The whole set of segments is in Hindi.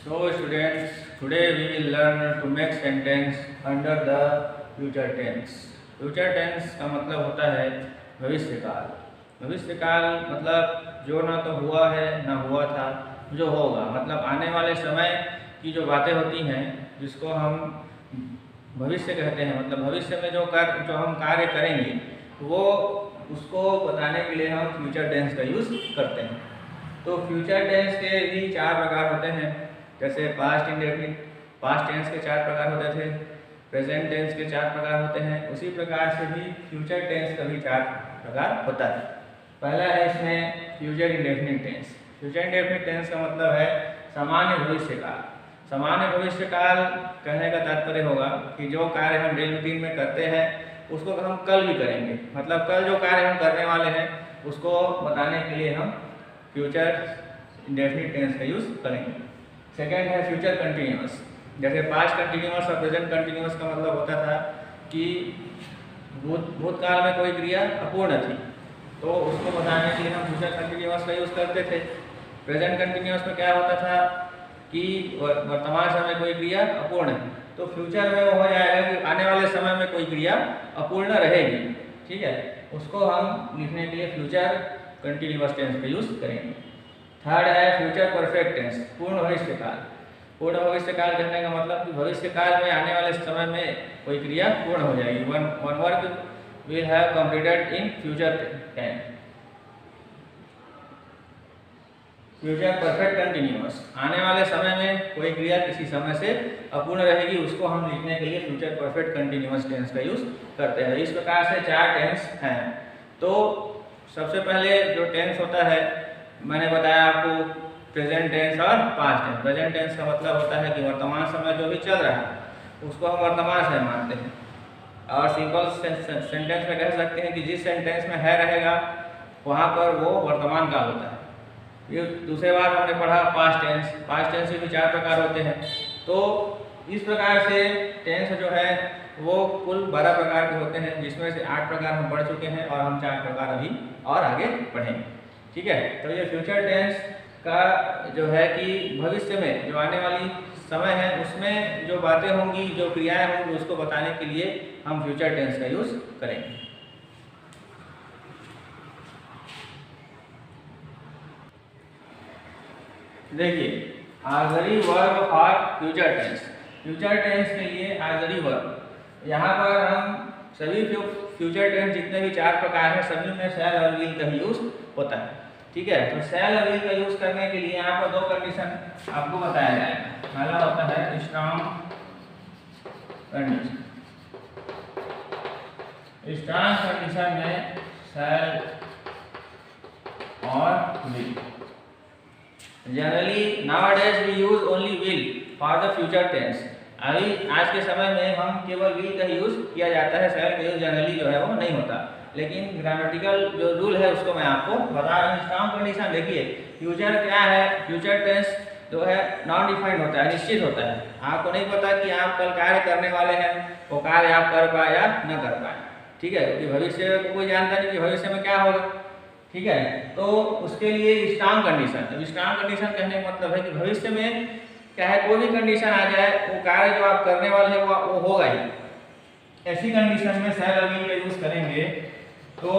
So students, today we will learn to make sentence under the future tense. Future tense का मतलब होता है भविष्य काल। भविष्य काल मतलब जो ना तो हुआ है ना हुआ था, जो होगा, मतलब आने वाले समय की जो बातें होती हैं जिसको हम भविष्य कहते हैं। मतलब भविष्य में जो हम कार्य करेंगे वो उसको बताने के लिए हम फ्यूचर टेंस का यूज़ करते हैं। तो फ्यूचर टेंस के भी 4 प्रकार होते हैं। जैसे पास्ट इंडेफिनिट, पास्ट टेंस के 4 प्रकार होते थे, प्रेजेंट टेंस के 4 प्रकार होते हैं, उसी प्रकार से भी फ्यूचर टेंस का भी 4 प्रकार होता है। पहला है इसमें future indefinite tense. Future indefinite tense का मतलब है सामान्य भविष्य काल। सामान्य भविष्य काल कहने का तात्पर्य होगा कि जो कार्य हम डेली रूटीन में करते हैं उसको हम कल भी करेंगे। मतलब कल जो कार्य हम करने वाले हैं उसको बताने के लिए हम फ्यूचर इंडेफिनिट टेंस का यूज़ करेंगे। सेकेंड है फ्यूचर कंटिन्यूअस। जैसे पास्ट कंटिन्यूअस और प्रेजेंट कंटिन्यूअस का मतलब होता था कि भूतकाल में कोई क्रिया अपूर्ण थी तो उसको बताने के लिए हम फ्यूचर कंटिन्यूअस का यूज़ करते थे। प्रेजेंट कंटिन्यूअस में क्या होता था कि वर्तमान समय कोई क्रिया अपूर्ण है तो फ्यूचर में वो हो जाएगा कि आने वाले समय में कोई क्रिया अपूर्ण रहेगी। ठीक है, उसको हम लिखने के लिए फ्यूचर कंटिन्यूअस टेंस का यूज़ करेंगे। थर्ड है फ्यूचर परफेक्ट टेंस, पूर्ण भविष्य काल। पूर्ण भविष्य काल कहने का मतलब कि भविष्य काल में आने वाले समय में कोई क्रिया पूर्ण हो जाएगी। One work will have completed in future tense. Future perfect continuous, आने वाले समय में कोई क्रिया किसी समय से अपूर्ण रहेगी, उसको हम लिखने के लिए फ्यूचर परफेक्ट कंटिन्यूअस टेंस का यूज़ करते हैं। इस प्रकार से 4 टेंस हैं। तो सबसे पहले जो टेंस होता है मैंने बताया आपको प्रेजेंट टेंस और पास्ट टेंस। प्रेजेंट टेंस का मतलब होता है कि वर्तमान समय जो भी चल रहा है उसको हम वर्तमान समय मानते हैं। और सिंपल सेंटेंस में कह सकते हैं कि जिस सेंटेंस में है रहेगा वहाँ पर वो वर्तमान काल होता है। ये दूसरे बार हमने पढ़ा पास्ट टेंस। पास्ट टेंस के भी 4 प्रकार होते हैं। तो इस प्रकार से टेंस जो है वो कुल 12 प्रकार के होते हैं, जिसमें से 8 प्रकार हम पढ़ चुके हैं और हम 4 प्रकार अभी और आगे पढ़ेंगे। ठीक है, तो ये फ्यूचर टेंस का जो है कि भविष्य में जो आने वाली समय है उसमें जो बातें होंगी, जो क्रियाएं होंगी, उसको बताने के लिए हम फ्यूचर टेंस का यूज़ करेंगे। देखिए, auxiliary verb for future tense. Future tense के लिए ऑक्सिलरी वर्ब, यहाँ पर हम सभी फ्यूचर टेंस जितने भी 4 प्रकार हैं सभी में शैल और विल का ही यूज़ होता है। ठीक है, तो शैल और विल का यूज़ करने के लिए यहाँ पर 2 कंडीशन आपको बताया जाएगा। पहला होता है स्ट्रॉन्ग कंडीशन। स्ट्रॉन्ग कंडीशन में शैल और will. Generally nowadays we use only will for the future tense। अभी आज के समय में हम केवल will का यूज़ किया जाता है, शैल का यूज़ जनरली जो है वो नहीं होता। लेकिन ग्रामेटिकल जो रूल है उसको मैं आपको बता रहा हूँ। स्ट्रॉन्ग कंडीशन देखिए, फ्यूचर क्या है, फ्यूचर टेंस जो है नॉन डिफाइंड होता है, निश्चित होता है। आपको नहीं पता कि आप कल कार्य करने वाले हैं, वो कार्य आप कर पाए या न कर पाए। ठीक है, क्योंकि भविष्य को कोई जानता नहीं कि भविष्य में क्या होगा। ठीक है, तो उसके लिए स्ट्रॉन्ग कंडीशन। स्ट्रॉन्ग कंडीशन कहने का मतलब है कि भविष्य में चाहे कोई भी कंडीशन आ जाए वो कार्य जो आप करने वाले हैं वो होगा ही। ऐसी कंडीशन में शैल और विल का यूज़ करेंगे तो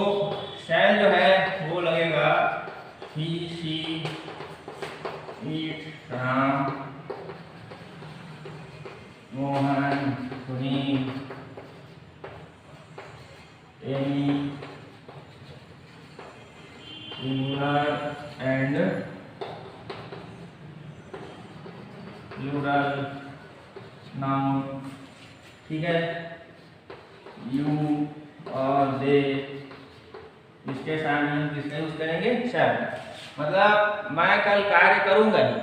शैल जो है वो लगेगा he, she, it, Ram, Mohan, Sunil, any, and plural noun. ठीक है, यू और दे, इसके सामने किसका यूज करेंगे, शैल। मतलब मैं कल कार्य करूंगा ही,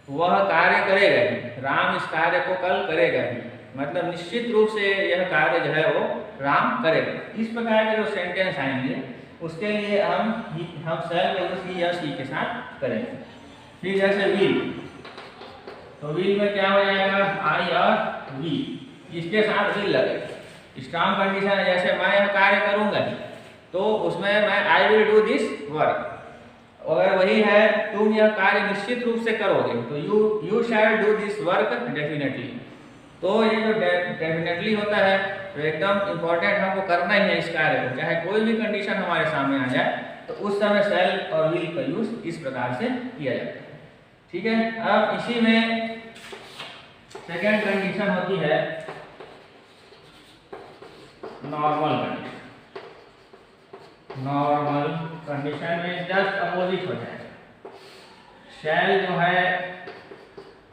वह कार्य करेगा ही, राम इस कार्य को कल करेगा ही, मतलब निश्चित रूप से यह कार्य जो है वो राम करेगा। इस प्रकार के जो सेंटेंस आएंगे उसके लिए हम शैल का यूज ही या शी के साथ करेंगे। फिर जैसे विल, तो विल में क्या हो जाएगा, आई और वी, इसके साथ विल लगेगा। स्ट्रॉन्ग कंडीशन है, जैसे मैं यह कार्य करूंगा ही तो उसमें मैं I will do this work, अगर वही है तुम यह कार्य निश्चित रूप से करोगे, तो you shall do this work definitely. तो ये जो डेफिनेटली होता है तो एकदम इम्पोर्टेंट, हमको करना ही है इस कार्य को, चाहे कोई भी कंडीशन हमारे सामने आ जाए, तो उस समय शैल और विल का यूज इस प्रकार से किया जाता है। ठीक है, अब इसी में सेकेंड कंडीशन होती है नॉर्मल कंडीशन। नॉर्मल कंडीशन में जस्ट अपोजिट हो जाएगा। शैल जो है,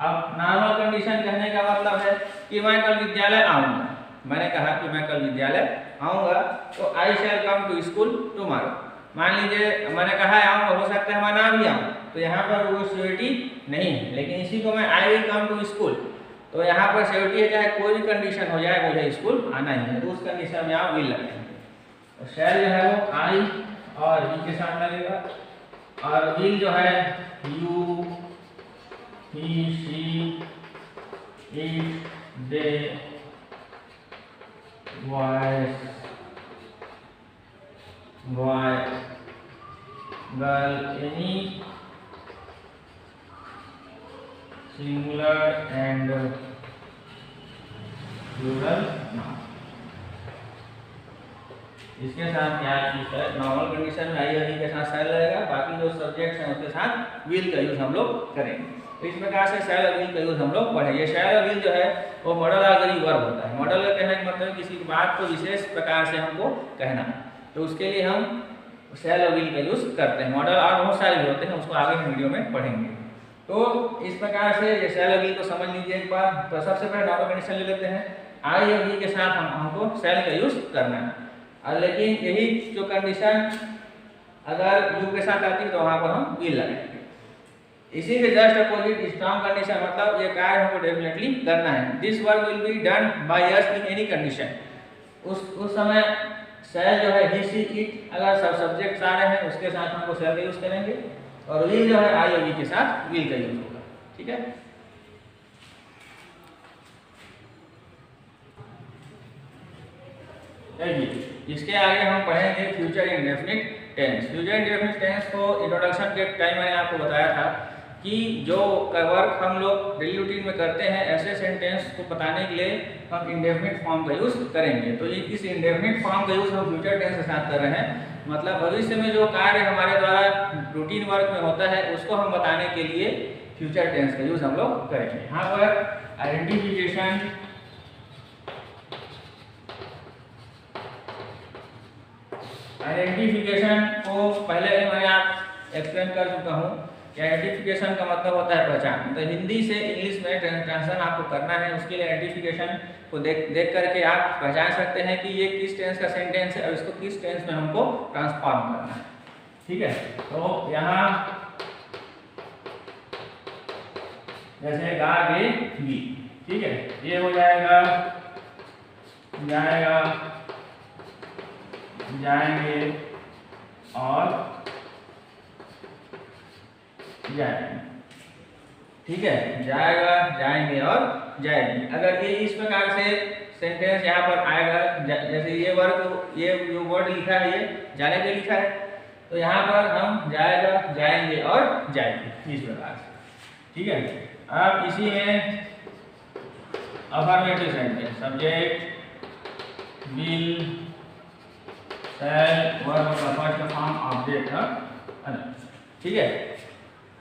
अब नॉर्मल कंडीशन कहने का मतलब है कि मैं कल विद्यालय आऊंगा। मैंने कहा कि मैं कल विद्यालय आऊंगा, तो आई शैल कम टू स्कूल टुमारो। मान लीजिए मैंने कहा आऊंगा, हो सकता है मैं ना भी आऊँ, तो यहाँ पर वो श्योरिटी नहीं है, लेकिन इसी को मैं I will come to school, तो यहाँ पर श्योरिटी है, चाहे कोई भी कंडीशन हो जाए मुझे स्कूल आना ही है, तो उस कंडीशन में आप विल लगाएंगे। तो शैल जो है वो आई और वी के साथ लगेगा, और विल जो है you, he, she, it, they, boy, girl, any singular and plural noun. इसके साथ क्या चीज है, नॉर्मल कंडीशन में आई और के साथ शैल लगेगा, बाकी जो सब्जेक्ट्स हैं उसके साथ विल का यूज हम लोग करेंगे। तो इस प्रकार से शैल और विल का यूज हम लोग पढ़ेंगे। शैल और विल जो है वो मॉडल ऑक्सिलरी वर्ब होता है। मॉडल का कहने का मतलब किसी बात को विशेष प्रकार से हमको कहना है, तो उसके लिए हम शैल और विल का यूज करते हैं। मॉडल और बहुत सारे होते हैं, उसको आगे वीडियो में पढ़ेंगे। तो इस प्रकार से ये शैल और विल को समझ लीजिए एक बार। तो सबसे पहले नॉर्मल कंडीशन ले लेते हैं, आई और विल के साथ हमको शैल का यूज करना है, और लेकिन यही जो कंडीशन अगर यू के साथ आती है तो वहां पर हम विल लगाएंगे। इसी के जस्ट अपोजिट स्ट्रॉन्ग कंडीशन, मतलब ये कार्य हमको डेफिनेटली करना है। This work will be done by us in any condition. उस समय शैल जो है ही, शी, इट, अगर सब सब्जेक्ट्स आ रहे हैं उसके साथ हमको शैल का यूज करेंगे, और विल जो है आई और वी के साथ विल का यूज होगा। ठीक है, इसके आगे हम पढ़ेंगे future indefinite tense. Future indefinite tense को इंट्रोडक्शन के टाइम मैंने आपको बताया था कि जो वर्क हम लोग डेली रूटीन में करते हैं, ऐसे सेंटेंस को बताने के लिए हम इंडेफिनिट फॉर्म का यूज करेंगे। तो इस इंडेफिनिट फॉर्म का यूज हम फ्यूचर टेंस के साथ कर रहे हैं, मतलब भविष्य में जो कार्य हमारे द्वारा रूटीन वर्क में होता है उसको हम बताने के लिए फ्यूचर टेंस का यूज हम लोग करेंगे। यहाँ पर आइडेंटिफिकेशन, आइडेंटिफिकेशन को पहले मैं आप एक्सप्लेन कर चुका हूँ कि आइडेंटिफिकेशन का मतलब होता है पहचान। तो हिंदी से इंग्लिश में ट्रांसलेशन आपको करना है, उसके लिए आइडेंटिफिकेशन को देख करके आप पहचान सकते हैं कि ये किस टेंस का सेंटेंस है और इसको किस टेंस में हमको ट्रांसफॉर्म करना है। ठीक है, तो यहाँ जैसे गा, गे, गी, ठीक है, ये हो जाएगा, जाएगा, जाएंगे और जाएंगे। ठीक है, जाएगा, जाएंगे और जाएंगे। अगर ये इस प्रकार से सेंटेंस यहाँ पर आएगा, जैसे ये वर्ड, ये जो वर्ड लिखा है ये जाने के लिखा है, तो यहाँ पर हम जाएगा, जाएंगे और जाएंगे इस प्रकार से। ठीक है, अब इसी में affirmative sentence, subject, will, shall, verb का फर्स्ट फॉर्म, ऑब्जेक्ट है। ठीक है,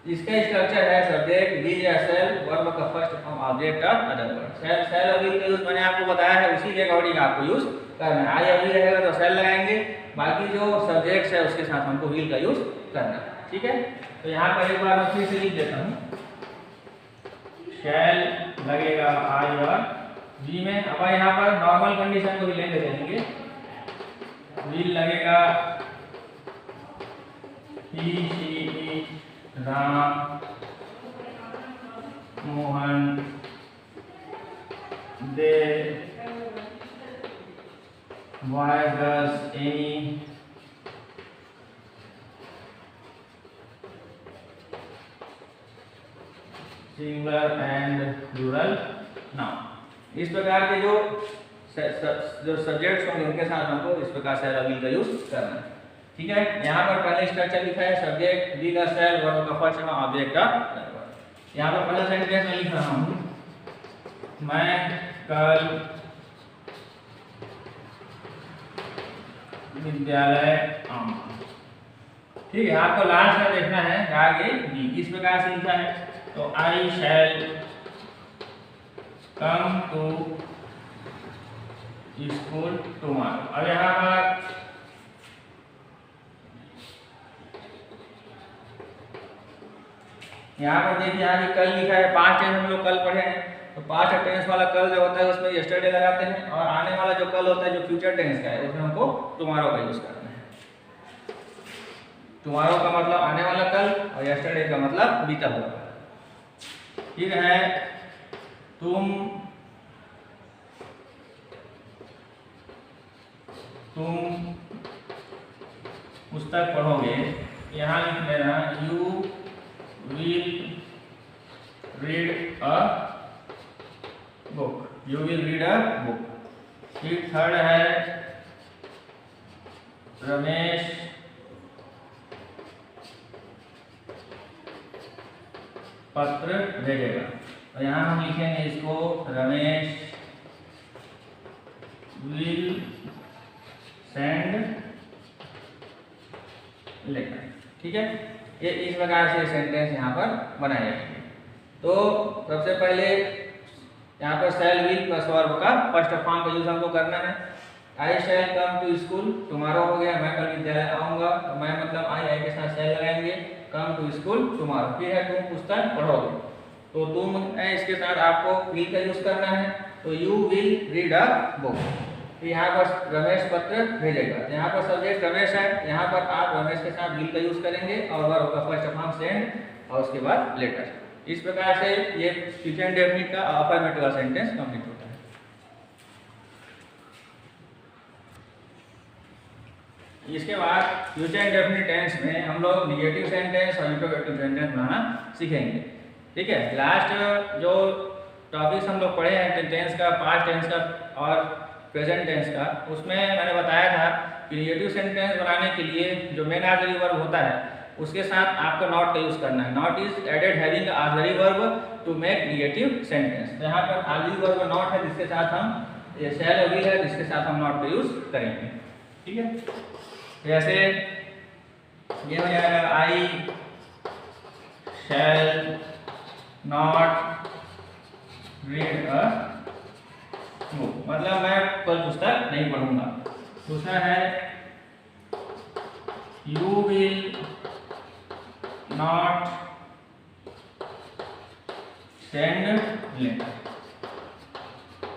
इसका स्ट्रक्चर है सब्जेक्ट, विल या शैल, वर्ब का फर्स्ट फॉर्म, ऑब्जेक्ट और अदर वर्ड। शैल और विल का यूज मैंने आपको बताया है, उसी के अकॉर्डिंग आपको यूज करना है। आई या विल रहेगा तो शैल लगाएंगे, बाकी जो सब्जेक्ट्स है उसके साथ हमको विल का यूज करना है। ठीक है, तो यहाँ पर एक बार मैं फिर से लिख देता हूँ, शैल लगेगा आई और वी में। अब यहाँ पर नॉर्मल कंडीशन को भी लेके चलेंगे, विल लगेगा he, she, it, Ram, Mohan, they, boy, girls, any, singular and plural noun. इस प्रकार के जो सब्जेक्ट्स होंगे उनके साथ हमको इस प्रकार से विल का यूज करना है। ठीक है, यहाँ पर पहले स्ट्रक्चर लिखा है सब्जेक्ट विल शैल वर्ब का फर्स्ट फॉर्म ऑब्जेक्ट का वर्ब। यहाँ पर पहला सेंटेंस में लिख रहा हूँ मैं कल विद्यालय आऊंगा। ठीक है, आपको लास्ट में देखना है आगे बी किस प्रकार से लिखा है, तो आई शैल कम टू स्कूल टुमारो। अब यहाँ पर देखिए आगे कल लिखा है, पास्ट टेंस हम लोग कल पढ़े हैं, तो पास्ट टेंस वाला कल जो होता है उसमें यस्टरडे लगाते हैं, और आने वाला जो कल होता है जो फ्यूचर टेंस का है उसमें हमको टुमारो का यूज करना है। टुमारो का मतलब आने वाला कल और यस्टरडे का मतलब बीता हुआ कल। ठीक है, तुम पुस्तक पढ़ोगे, यहाँ लिख लेना you will read a book, you will read a book. फिर थर्ड है रमेश पत्र भेजेगा, और यहाँ हम लिखेंगे इसको रमेश विल सेंड लेटर। ठीक है, ये इस प्रकार से सेंटेंस यहाँ पर बनाए जाएंगे। तो सबसे पहले यहाँ पर शैल विल प्लस वर्ब का फर्स्ट फॉर्म का यूज हमको करना है। आई शैल कम टू स्कूल, टुमारो हो गया, मैं कल विद्यालय आऊँगा, तो मैं मतलब आई के साथ शैल लगाएंगे, कम टू स्कूल टुमारो। फिर है तुम पुस्तक पढ़ोगे, तो तुम है इसके साथ आपको विल का यूज करना है, तो you will read a book. तो यहाँ पर रमेश पत्र भेजेगा, यहाँ पर सब्जेक्ट रमेश है, यहाँ पर आप रमेश के साथ विल का यूज करेंगे और वर्ब का फर्स्ट फॉर्म सेंड और उसके बाद लेटर। इस प्रकार से ये फ्यूचर इंडेफिनिट का अफर्मेटिव सेंटेंस कंप्लीट होता है। इसके बाद फ्यूचर इंडेफिनिट टेंस में हम लोग नेगेटिव सेंटेंस और इंट्रोगेटिव सेंटेंस बनाना सीखेंगे। ठीक है, लास्ट जो टॉपिक्स हम लोग पढ़े हैं टेंस का, पास्ट टेंस का और प्रेजेंट टेंस का, उसमें मैंने बताया था कि नेगेटिव सेंटेंस बनाने के लिए जो मेन ऑक्सिलरी वर्ब होता है उसके साथ आपको नॉट का यूज करना है। Not is added having auxiliary verb to make negative sentence. यहाँ पर ऑक्सिलरी वर्ब नॉट है जिसके साथ हम, ये शैल और विल है जिसके साथ हम नॉट का यूज करेंगे। ठीक है, जैसे ये हो जाएगा I shall not read a book, मतलब मैं कल पुस्तक नहीं पढ़ूंगा। दूसरा है you will not send letter,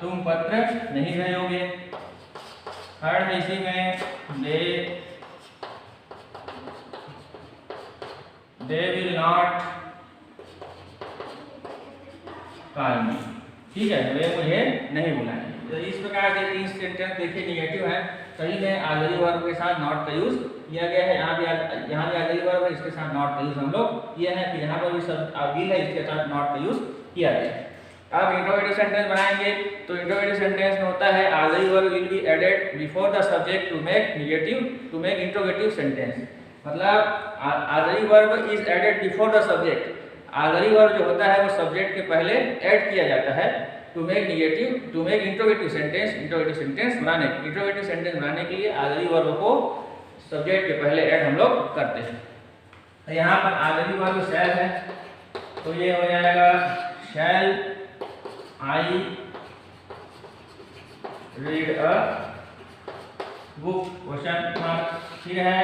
तुम पत्र नहीं भेजोगे। थर्ड है इसी में they will not call me, ठीक है, वे मुझे नहीं बुलाएंगे। तो इस प्रकार के तीन सेंटेंस देखिए नेगेटिव है, सही में ऑक्सिलरी वर्ब के साथ नॉट का यूज किया गया है। यहाँ भी ऑक्सिलरी वर्ब है, इसके साथ नॉट का यूज हम लोग किया है। फिर यहाँ पर भी सब विल है, इसके साथ नॉट का यूज किया गया है। अब इंट्रोगेटिव सेंटेंस बनाएंगे, तो इंट्रोगेटिव सेंटेंस में होता है auxiliary verb will be added before the subject to make interrogative sentence. मतलब auxiliary verb is added before the subject, auxiliary verb जो होता है वो सब्जेक्ट के पहले ऐड किया जाता है टू मेक इंट्रोगेटिव सेंटेंस बनाने के लिए ऑक्सिलरी वर्ब को सब्जेक्ट के पहले ऐड हम लोग करते हैं। तो यहाँ पर ऑक्सिलरी वर्ब शैल है, तो ये हो जाएगा shall I read a book question mark. फिर है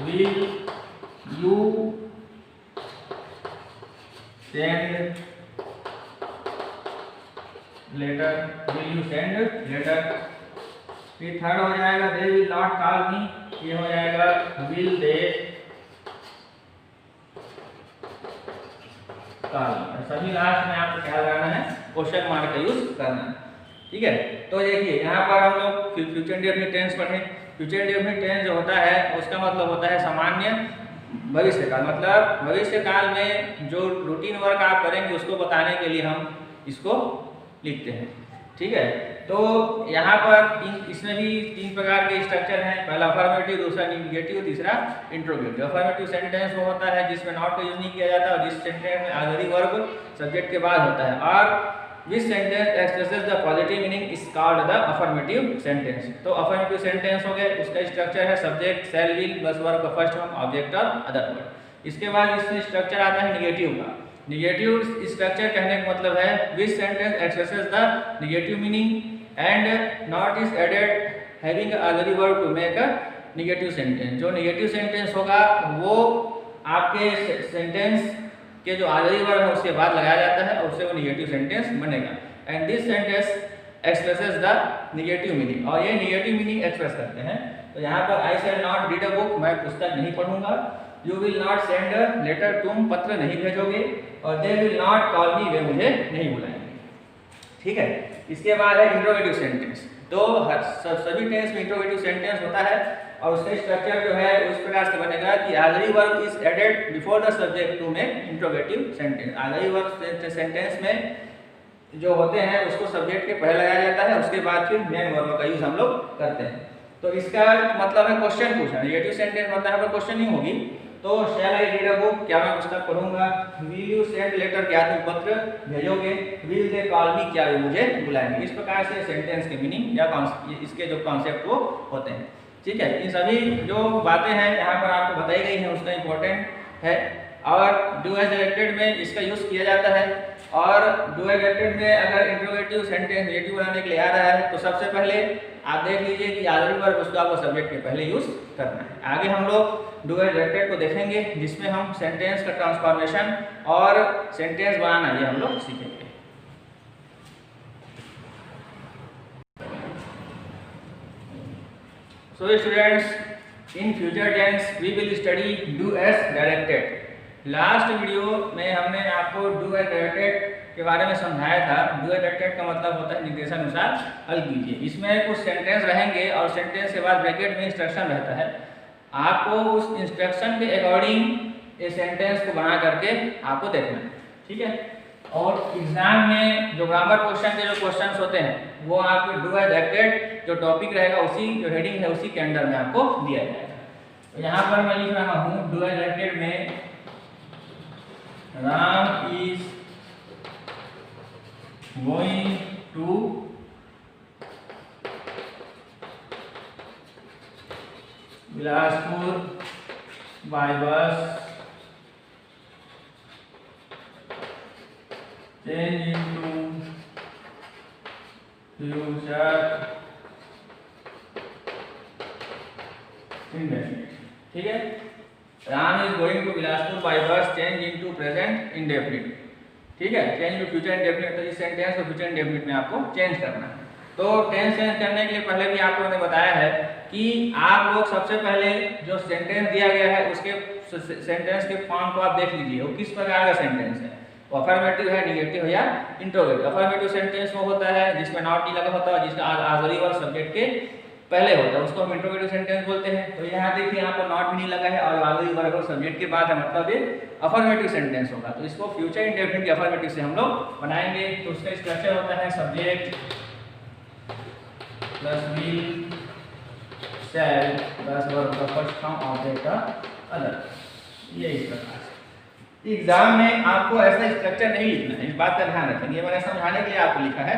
will you send letter, will you send letter. फिर थर्ड हो जाएगा they will not call me, ये हो जाएगा विल दे कॉल। सभी लास्ट में आपको क्या लगाना है, क्वेश्चन मार्क का यूज करना है। ठीक है, तो देखिए यहाँ पर हम लोग फ्यूचर इंडेफिनिट टेंस पढ़े। फ्यूचर इंडेफिनिट टेंस जो होता है उसका मतलब होता है सामान्य भविष्य काल, मतलब भविष्य काल में जो रूटीन वर्क आप करेंगे उसको बताने के लिए हम इसको लिखते हैं। ठीक है, तो यहाँ पर इसमें भी 3 प्रकार के स्ट्रक्चर हैं। पहला अफर्मेटिव, दूसरा निगेटिव, तीसरा इंट्रोगेटिव। अफर्मेटिव सेंटेंस वो होता है जिसमें नॉट का यूज नहीं किया जाता और जिस सेंटेंस में ऑक्सिलरी वर्ब सब्जेक्ट के बाद होता है, और which sentence expresses the positive meaning is called the affirmative sentence. तो अफर्मेटिव सेंटेंस हो गए, उसका स्ट्रक्चर है subject, shall, will plus verb का फर्स्ट फॉर्म, ऑब्जेक्ट और अदर वर्ड। इसके बाद इसमें स्ट्रक्चर आता है निगेटिव का। निगेटिव स्ट्रक्चर कहने का मतलब है which sentence expresses the negative meaning and not is added having auxiliary verb to make a negative sentence. जो निगेटिव सेंटेंस होगा वो आपके सेंटेंस के जो ऑक्सिलरी वर्ब है उसके बाद लगाया जाता है और उससे वो निगेटिव सेंटेंस बनेगा। And this sentence expresses the negative meaning, और ये निगेटिव मीनिंग एक्सप्रेस करते हैं। तो यहाँ पर I shall not read a book, मैं पुस्तक नहीं पढ़ूंगा। You will not send a letter, तुम पत्र नहीं भेजोगे। और they will not call me, वे मुझे नहीं बुलाएंगे। ठीक है। इसके बाद है इंट्रोगेटिव सेंटेंस। तो सभी टेंस में इंट्रोगेटिव सेंटेंस होता है और उसका स्ट्रक्चर जो है उस प्रकार से बनेगा कि auxiliary verb is added before the subject to make interrogative sentence. Auxiliary verb sentence में जो होते हैं उसको सब्जेक्ट के पहले लगाया जाता है, उसके बाद फिर मेन वर्ब का यूज हम लोग करते हैं। तो इसका मतलब है क्वेश्चन पूछना। नेगेटिव सेंटेंस मतलब है क्वेश्चन नहीं होगी। तो शैल आई रीड अ बुक, क्या मैं पुस्तक पढ़ूंगा। विल यू सेंड लेटर, क्या तुम पत्र भेजोगे। विल दे कॉल मी, क्या वे मुझे बुलाएंगे। इस प्रकार से सेंटेंस के मीनिंग या इसके जो कॉन्सेप्ट वो होते हैं। ठीक है। इन सभी जो बातें हैं यहाँ पर आपको बताई गई हैं उसका इम्पोर्टेंट है। और डू एज डायरेक्टेड में इसका यूज किया जाता है। और डू एज डायरेक्टेड में अगर इंट्रोगेटिव सेंटेंस नेगेटिव बनाने के लिए आ रहा है तो सबसे पहले आप देख लीजिए कि ऑक्सिलरी वर्ब उसको आपको सब्जेक्ट के पहले यूज करना है। आगे हम लोग डू एज डायरेक्टेड को देखेंगे जिसमें हम सेंटेंस का ट्रांसफॉर्मेशन और सेंटेंस बनाना ये हम लोग सीखेंगे। So students, in future tense we will study do as directed। Last video में हमने आपको डू एज डायरेक्टेड के बारे में समझाया था। डू एज डायरेक्टेड का मतलब होता है निर्देशानुसार हल कीजिए। इसमें कुछ सेंटेंस रहेंगे और सेंटेंस के बाद ब्रैकेट में इंस्ट्रक्शन रहता है। आपको उस इंस्ट्रक्शन के अकॉर्डिंग ये सेंटेंस को बना करके आपको देखना है। ठीक है। और एग्जाम में जो ग्रामर क्वेश्चन के जो क्वेश्चंस होते हैं वो आपके डू एज डायरेक्टेड जो टॉपिक रहेगा उसी जो हेडिंग है उसी के अंडर में आपको दिया जाएगा। तो यहाँ पर मैं लिख रहा हूँ डू एज डायरेक्टेड में Ram is going to Bilaspur by bus, change into future indefinite। ठीक है। Ram is going to Bilaspur by bus, change into present indefinite. ठीक है। चेंज टू फ्यूचर इंडेफिनिट, तो इस सेंटेंस को फ्यूचर इंडेफिनिट में आपको चेंज करना है। तो टेंस चेंज करने के लिए पहले भी आप लोगों ने बताया है कि आप लोग सबसे पहले जो सेंटेंस दिया गया है उसके सेंटेंस के फॉर्म को आप देख लीजिए वो किस प्रकार का सेंटेंस है। अफर्मेटिव है, निगेटिव है या इंट्रोगेटिव। अफर्मेटिव सेंटेंस वो होता है जिसमें नॉट नहीं लगा होता और जिसका ऑक्सिलरी वर्ब सब्जेक्ट के पहले होता है उसको हम इंट्रोगेटिव सेंटेंस बोलते हैं। तो यहाँ देखिए यहाँ पर नॉट भी नहीं लगा है और ऑक्सिलरी वर्ब सब्जेक्ट के बाद है, मतलब ये अफर्मेटिव सेंटेंस होगा। तो इसको फ्यूचर इंडेफिनिट के अफर्मेटिव से हम लोग बनाएंगे। तो उसका स्ट्रक्चर होता है subject plus will shell plus verb का फर्स्ट फॉर्म ऑब्जेक्ट का अदर। ये इस प्रकार से एग्जाम में आपको ऐसा स्ट्रक्चर नहीं लिखना है, इस बात का ध्यान रखेंगे। ये मैंने समझाने के लिए आपको लिखा है।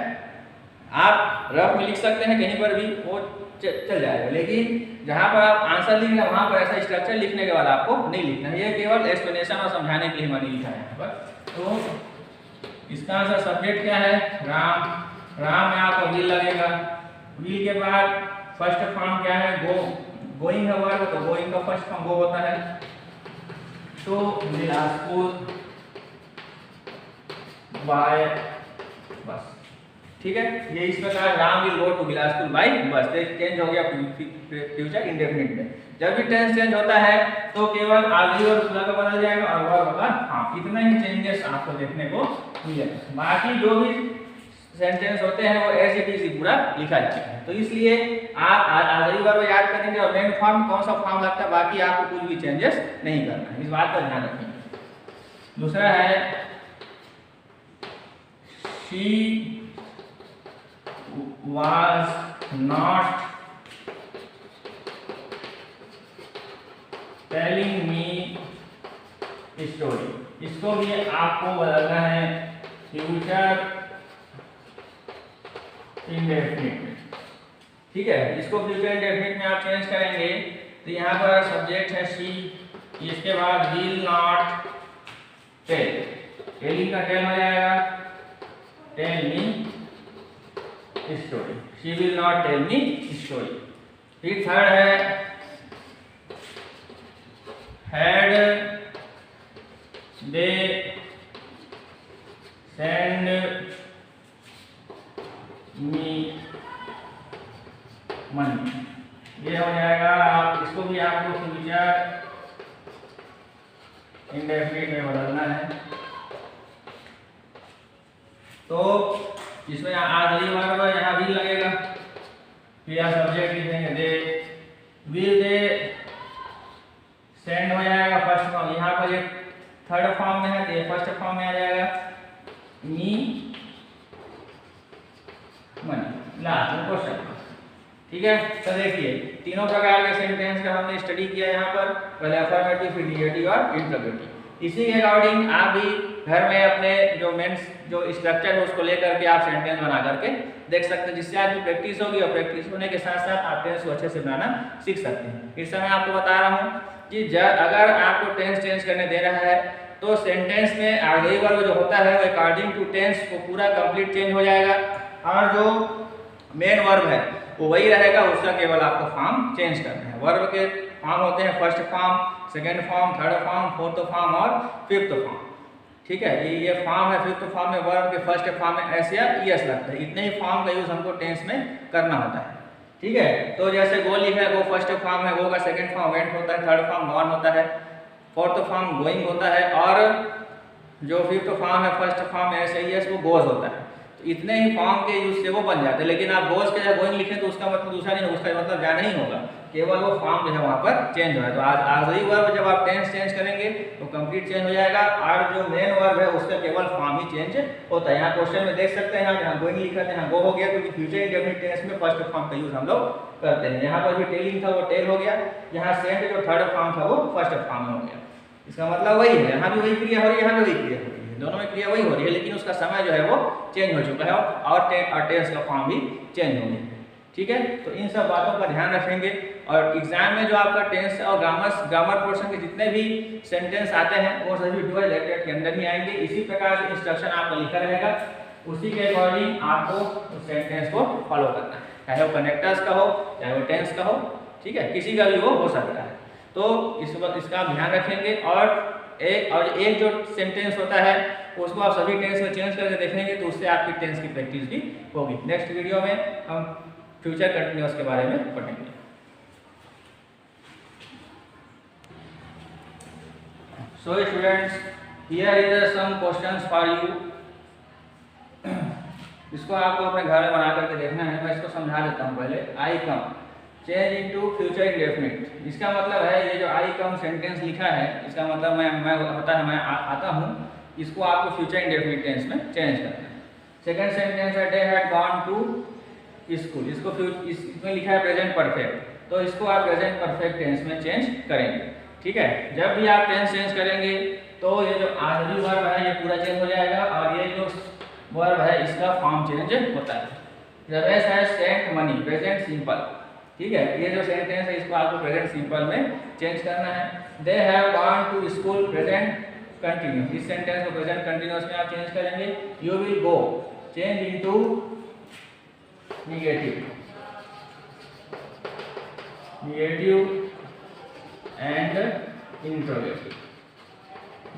आप रफ में लिख सकते हैं कहीं पर भी, वो चल जाएगा, लेकिन जहाँ पर आप आंसर लिख रहे हैं वहाँ पर ऐसा स्ट्रक्चर लिखने के बाद आपको नहीं लिखना है। ये केवल एक्सप्लेनेशन और समझाने के लिए मैंने लिखा है यहाँ पर। तो इसका आंसर सब्जेक्ट क्या है, राम। राम में आपका विल लगेगा। विल के बाद फर्स्ट फॉर्म क्या है, गो। गोइंग है वर्ब, तो गोइंग का फर्स्ट फॉर्म गो होता है। तो बिलासपुर बाय बस। ठीक है। ये इस प्रकार Ram will go to Bilaspur by bus. Change हो गया फ्यूचर इंडेफिनिट में। जब भी टेंस चेंज होता है तो केवल ऑक्सिलरी वर्ब पूरा का बदल जाएगा और वर्ब का हाँ, इतना ही चेंजेस आपको देखने को मिलेगा। बाकी जो भी सेंटेंस होते हैं वो एज इट इज पूरा लिखा जाता है। तो इसलिए आप ऑक्सिलरी वर्ब याद करेंगे और मेन फॉर्म कौन सा फॉर्म लगता है, बाकी आपको कुछ भी चेंजेस नहीं करना है, इस बात का ध्यान रखेंगे। दूसरा है she was not telling me story। इसको भी आपको बदलना है फ्यूचर इंडेफिनिट में, ठीक है। इसको फ्यूचर इंडेफिनिट में आप चेंज करेंगे तो यहाँ पर सब्जेक्ट है शी, इसके बाद विल नॉट टेल, टेलिंग का टेल हो जाएगा tell me story, she will not tell me story. फिर थर्ड है had they send me money, ये हो जाएगा। आप इसको भी आपको फ्यूचर इंडेफिनिट में बदलना है। तो इसमें आखिरी वर्ब यहाँ विल लगेगा, फिर आप सब्जेक्ट लिखेंगे दे, विल दे सेंड हो जाएगा फर्स्ट फॉर्म, यहाँ पर एक थर्ड फॉर्म में है तो ये फर्स्ट फॉर्म में आ जाएगा मी मनी लास्ट में क्वेश्चन, ठीक है। तो देखिए तीनों प्रकार के सेंटेंस का हमने स्टडी किया यहाँ पर, पहले अफर्मेटिव, फिर निगेटिव और इंटरोगेटिव। इसी के अकॉर्डिंग आप भी घर में अपने जो मेंस जो स्ट्रक्चर है उसको लेकर के आप सेंटेंस बना करके देख सकते हैं, जिससे आपकी प्रैक्टिस होगी और प्रैक्टिस होने के साथ साथ आप टेंस को अच्छे से बनाना सीख सकते हैं। इस समय आपको बता रहा हूँ कि अगर आपको टेंस चेंज करने दे रहा है तो सेंटेंस में आगे वर्ब जो होता है वो अकॉर्डिंग टू टेंस वो पूरा कंप्लीट चेंज हो जाएगा, और जो मेन वर्ब है वो वही रहेगा, उसका केवल आपको फॉर्म चेंज करना है। वर्ब के फॉर्म होते हैं first form, second form, third form, fourth form और फिफ्थ फॉर्म, ठीक है। ये फॉर्म है। फिफ्थ फॉर्म में वर्ब के फर्स्ट फॉर्म में एस या ईएस लगता है, इतने ही फॉर्म का यूज हमको टेंस में करना होता है, ठीक है। तो जैसे गो लिखा है, वो फर्स्ट फॉर्म है, गो का सेकंड फॉर्म वेंट होता है, थर्ड फॉर्म गॉन होता है, फोर्थ फॉर्म गोइंग होता है, और जो फिफ्थ फॉर्म है फर्स्ट फॉर्म एस या ईएस वो गोज होता है। तो इतने ही फॉर्म के यूज से वो बन जाते हैं, लेकिन आप गोज के जगह गोइंग लिखें तो उसका मतलब दूसरा नहीं, उसका मतलब ज्यादा नहीं होगा, केवल वो फॉर्म जो है वहाँ पर चेंज हो है। तो आखिरी वर्ब जब आप टेंस चेंज करेंगे तो कंप्लीट चेंज हो जाएगा, और जो मेन वर्ब है उसका केवल फॉर्म ही चेंज होता है। यहाँ क्वेश्चन में देख सकते हैं, यहाँ गोइंग लिखा था, यहाँ गो हो गया, क्योंकि फ्यूचर इंडेफिनिट टेंस में फर्स्ट फॉर्म का यूज हम लोग करते हैं। यहाँ पर भी टेलिंग था वो टेल हो गया, यहाँ सेंड जो थर्ड फॉर्म था वो फर्स्ट फॉर्म में हो गया। इसका मतलब वही है, यहाँ भी वही क्रिया हो रही है, यहाँ भी वही क्रिया हो रही है, दोनों में क्रिया वही हो रही है, लेकिन उसका समय जो है वो चेंज हो चुका है, और टेंस का फॉर्म भी चेंज हो गया, ठीक है। तो इन सब बातों का ध्यान रखेंगे, और एग्जाम में जो आपका टेंस और ग्रामर पोर्शन के जितने भी सेंटेंस आते हैं वो सभी डुअल रिलेटेड के अंदर ही आएंगे। इसी प्रकार से इंस्ट्रक्शन आपका लिखा रहेगा, उसी के अकॉर्डिंग आपको उस सेंटेंस को फॉलो करना है, चाहे वो कनेक्टर्स का हो चाहे वो टेंस का हो, ठीक है, किसी का भी वो हो सकता है। तो इस वक्त इसका आप ध्यान रखेंगे, और एक जो सेंटेंस होता है उसको आप सभी टेंस में चेंज करके देखेंगे तो उससे आपकी टेंस की प्रैक्टिस भी होगी। नेक्स्ट वीडियो में हम फ्यूचर कंटिन्यूअस के बारे में पढ़ेंगे। So students, here is some questions for you. इसको आपको अपने घर में बना करके देखना है। मैं इसको समझा देता हूँ पहले। आई कम चेंज इनटू फ्यूचर इंडेफिनिट, इसका मतलब है ये जो आई कम सेंटेंस लिखा है, इसका मतलब मैं आता हूँ, इसको आपको फ्यूचर इंडेफिनिट टेंस में चेंज करना है। सेकंड सेंटेंस है they had gone to school, इसमें लिखा है प्रेजेंट परफेक्ट, तो इसको आप प्रेजेंट परफेक्ट टेंस में चेंज करेंगे, ठीक है। जब भी आप टेंस चेंज करेंगे तो ये जो आखिरी वर्ब है ये पूरा चेंज हो जाएगा, और ये जो वर्ब है इसका फॉर्म चेंज होता है। रमेश है सेंट मनी, प्रेजेंट सिंपल, ठीक है। ये जो सेंटेंस है इसको आपको प्रेजेंट सिंपल में चेंज करना है। They have gone to school, present continuous, इस सेंटेंस को प्रेजेंट कंटिन्यूअस में आप चेंज करेंगे। You will go change into negative and interrogative.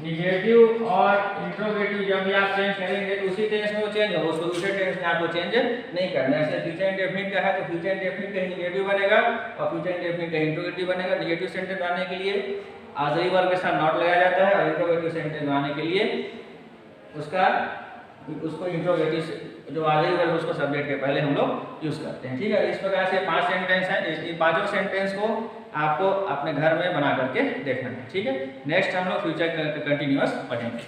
Negative और इंट्रोगेटिव जब भी आप चेंज करेंगे तो उसी टेंस में वो चेंज होगा, उसको दूसरे टेंस में आपको चेंज नहीं करना है। जैसे फ्यूचर इंडेफिनिट का है तो फ्यूचर इंडेफिनिट कहीं निगेटिव बनेगा और फ्यूचर इंडेफिनिट कहीं इंट्रोगेटिव बनेगा। निगेटिव सेंटेंस बनाने के लिए आखिरी वर्ब के साथ नॉट लगाया जाता है, और इंट्रोगेटिव सेंटेंस बनाने के लिए उसको इंट्रोगेटिव जो आखिरी वर्ब उसको सब्जेक्ट के पहले हम लोग यूज करते हैं, ठीक है। इस प्रकार से 5 सेंटेंस हैं, इन पांचों सेंटेंस को आपको अपने घर में बना करके देखना है, ठीक है। नेक्स्ट हम लोग फ्यूचर कंटिन्यूअस पढ़ेंगे।